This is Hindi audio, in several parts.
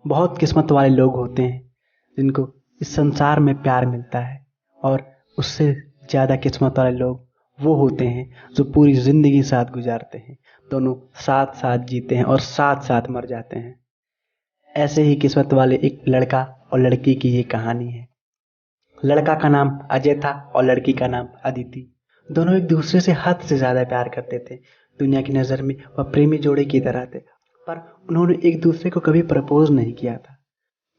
बहुत किस्मत वाले लोग होते हैं जिनको इस संसार में प्यार मिलता है, और उससे ज़्यादा किस्मत वाले लोग वो होते हैं जो पूरी ज़िंदगी साथ गुजारते हैं, दोनों साथ साथ जीते हैं और साथ साथ मर जाते हैं। ऐसे ही किस्मत वाले एक लड़का और लड़की की ये कहानी है। लड़का का नाम अजय था और लड़की का नाम अदिति। दोनों एक दूसरे से हद से ज़्यादा प्यार करते थे। दुनिया की नज़र में वह प्रेमी जोड़े की तरह थे, पर उन्होंने एक दूसरे को कभी प्रपोज नहीं किया था।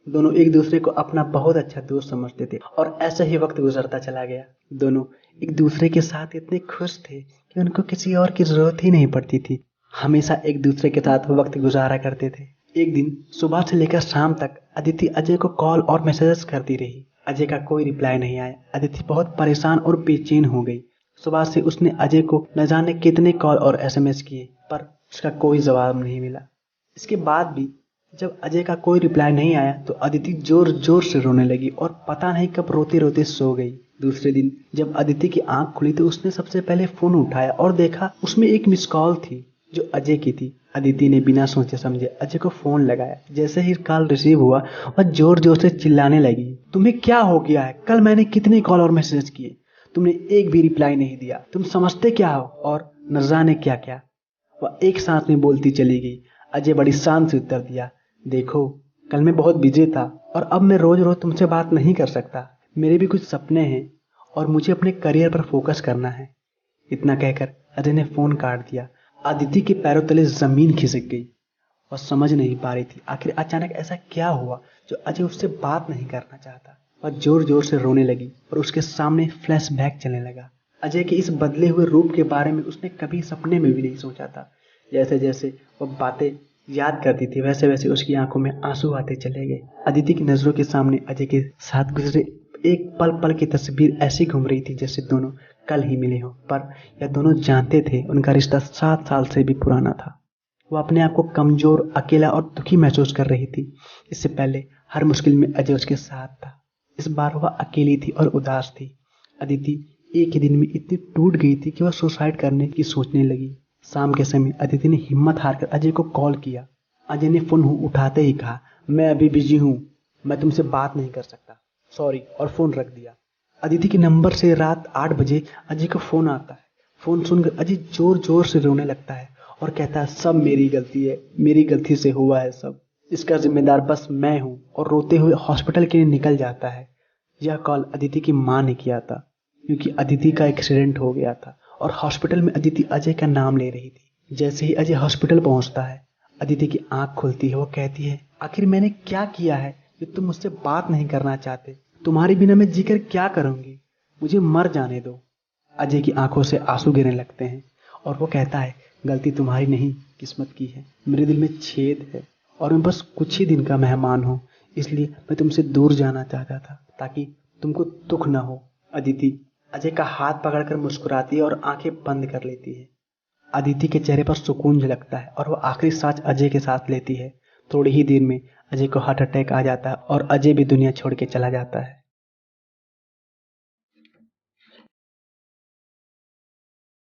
दोनों एक दूसरे को अपना बहुत अच्छा दोस्त समझते थे और ऐसे ही वक्त गुजरता चला गया। दोनों एक दूसरे के साथ इतने खुश थे कि उनको किसी और की जरूरत ही नहीं पड़ती थी। हमेशा एक दूसरे के साथ वक्त गुजारा करते थे। एक दिन सुबह से लेकर शाम तक अदिति अजय को कॉल और मैसेजेस करती रही। अजय का कोई रिप्लाई नहीं आया। अदिति बहुत परेशान और बेचैन हो गई। सुबह से उसने अजय को न जाने कितने कॉल और एसएमएस किए, पर उसका कोई जवाब नहीं मिला। इसके बाद भी जब अजय का कोई रिप्लाई नहीं आया तो अदिति जोर जोर से रोने लगी और पता नहीं कब रोते रोते सो गई। दूसरे दिन जब अदिति की आंख खुली तो उसने सबसे पहले फोन उठाया और देखा उसमें एक मिस कॉल थी जो अजय की थी। अदिति ने बिना सोचे समझे अजय को फोन लगाया। जैसे ही कॉल रिसीव हुआ वह जोर जोर से चिल्लाने लगी, तुम्हें क्या हो गया है? कल मैंने कितने कॉल और मैसेज किए, तुमने एक भी रिप्लाई नहीं दिया। तुम समझते क्या हो? और न जाने क्या क्या। वह एक सांस में बोलती चली गई। अजय बड़ी शान से उत्तर दिया, देखो कल मैं बहुत बिजी था और अब मैं रोज रोज तुमसे बात नहीं कर सकता। मेरे भी कुछ सपने हैं और मुझे अपने करियर पर फोकस करना है। इतना कहकर अजय ने फोन काट दिया। अदिति के पैरों तले जमीन खिसक गई। वह समझ नहीं पा रही थी आखिर अचानक ऐसा क्या हुआ जो अजय उससे बात नहीं करना चाहता। वह जोर जोर से रोने लगी और उसके सामने फ्लैशबैक चलने लगा। अजय के इस बदले हुए रूप के बारे में उसने कभी सपने में भी नहीं सोचा था। जैसे जैसे वह बातें याद करती थी वैसे वैसे उसकी आंखों में आंसू आते चले गए। अदिति की नजरों के सामने अजय के साथ गुजरे एक पल पल की तस्वीर ऐसी घूम रही थी जैसे दोनों कल ही मिले हों, पर यह दोनों जानते थे उनका रिश्ता 7 साल से भी पुराना था। वो अपने आप को कमजोर, अकेला और दुखी महसूस कर रही थी। इससे पहले हर मुश्किल में अजय उसके साथ था। इस बार वह अकेली थी और उदास थी। अदिति एक ही दिन में इतनी टूट गई थी कि वह सुसाइड करने की सोचने लगी। शाम के समय अदिति ने हिम्मत हारकर अजय को कॉल किया। अजय ने फोन उठाते ही कहा, मैं अभी बिजी हूँ, मैं तुमसे बात नहीं कर सकता, सॉरी, और फोन रख दिया। अदिति के नंबर से रात 8 बजे अजय को फोन आता है। फोन सुनकर अजय जोर जोर से रोने लगता है और कहता है, सब मेरी गलती है, मेरी गलती से हुआ है सब, इसका जिम्मेदार बस मैं हूँ, और रोते हुए हॉस्पिटल के लिए निकल जाता है। यह कॉल अदिति की माँ ने किया था क्योंकि अदिति का एक्सीडेंट हो गया था और हॉस्पिटल में अदिति अजय का नाम ले रही थी। जैसे ही अजय हॉस्पिटल पहुंचता है अदिति की आंख खुलती है। वो कहती है, आखिर मैंने क्या किया है जो तुम मुझसे बात नहीं करना चाहते? तुम्हारे बिना मैं जीकर क्या करूंगी? मुझे मर जाने दो। अजय की आंखों से आंसू गिरने लगते हैं और वो कहता है, गलती तुम्हारी नहीं, किस्मत की है। मेरे दिल में छेद है और मैं बस कुछ ही दिन का मेहमान हूँ, इसलिए मैं तुमसे दूर जाना चाहता था ताकि तुमको दुख न हो। अदिति अजय का हाथ पकड़कर मुस्कुराती है और आंखें बंद कर लेती है। अदिति के चेहरे पर सुकून झलकता है और वह आखिरी सांस अजय के साथ लेती है। थोड़ी ही देर में अजय को हार्ट अटैक आ जाता है और अजय भी दुनिया छोड़ के चला जाता है।